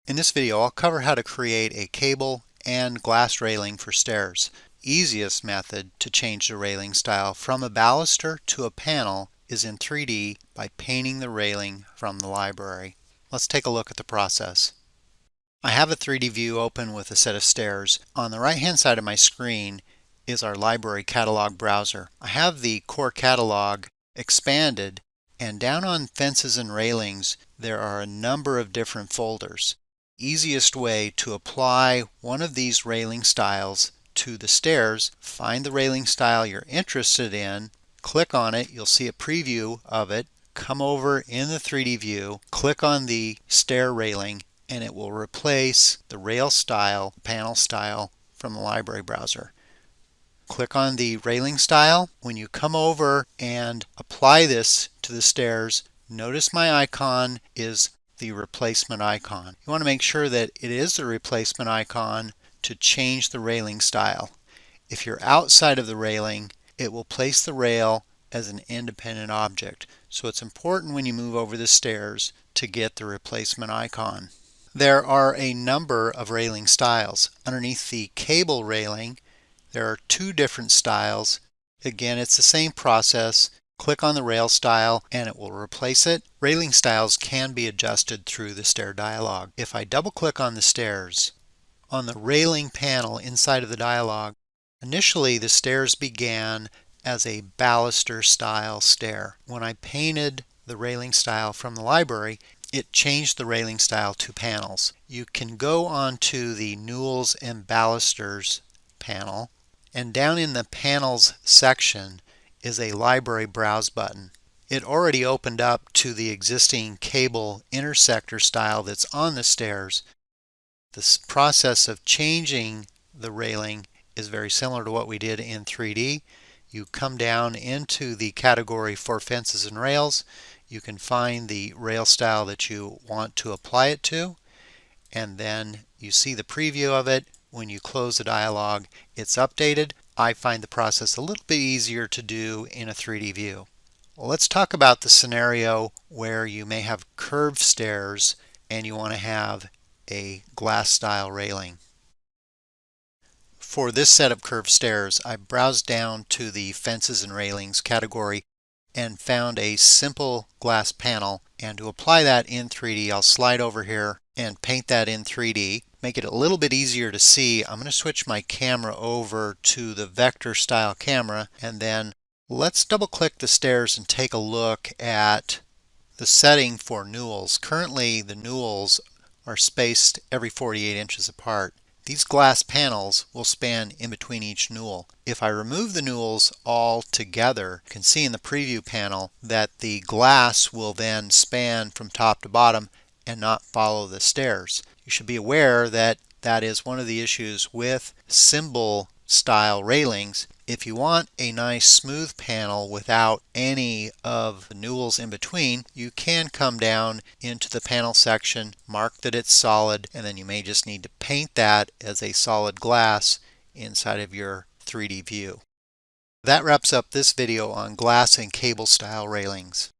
In this video, I'll cover how to create a cable and glass railing for stairs. Easiest method to change the railing style from a baluster to a panel is in 3D by painting the railing from the library. Let's take a look at the process. I have a 3D view open with a set of stairs. On the right hand side of my screen is our library catalog browser. I have the core catalog expanded, and down on fences and railings there are a number of different folders. Easiest way to apply one of these railing styles to the stairs: find the railing style you're interested in, click on it, you'll see a preview of it, come over in the 3D view, click on the stair railing, and it will replace the rail style, panel style from the library browser. Click on the railing style. When you come over and apply this to the stairs, notice my icon is the replacement icon. You want to make sure that it is the replacement icon to change the railing style. If you're outside of the railing, it will place the rail as an independent object. So it's important when you move over the stairs to get the replacement icon. There are a number of railing styles. Underneath the cable railing, there are two different styles. Again, it's the same process. Click on the rail style and it will replace it. Railing styles can be adjusted through the stair dialog. If I double click on the stairs, on the railing panel inside of the dialog, initially the stairs began as a baluster style stair. When I painted the railing style from the library, it changed the railing style to panels. You can go onto the Newels and Balusters panel, and down in the panels section is a library browse button. It already opened up to the existing cable intersector style that's on the stairs. This process of changing the railing is very similar to what we did in 3D. You come down into the category for fences and rails. You can find the rail style that you want to apply it to, and then you see the preview of it. When you close the dialog, it's updated. I find the process a little bit easier to do in a 3D view. Well, let's talk about the scenario where you may have curved stairs and you want to have a glass style railing. For this set of curved stairs, I browsed down to the fences and railings category and found a simple glass panel, and to apply that in 3D, I'll slide over here and paint that in 3D. Make it a little bit easier to see, I'm going to switch my camera over to the vector style camera, and then let's double click the stairs and take a look at the setting for newels. Currently the newels are spaced every 48 inches apart. These glass panels will span in between each newel. If I remove the newels all together, you can see in the preview panel that the glass will then span from top to bottom and not follow the stairs. You should be aware that that is one of the issues with symbol style railings. If you want a nice smooth panel without any of the newels in between, you can come down into the panel section, mark that it's solid, and then you may just need to paint that as a solid glass inside of your 3D view. That wraps up this video on glass and cable style railings.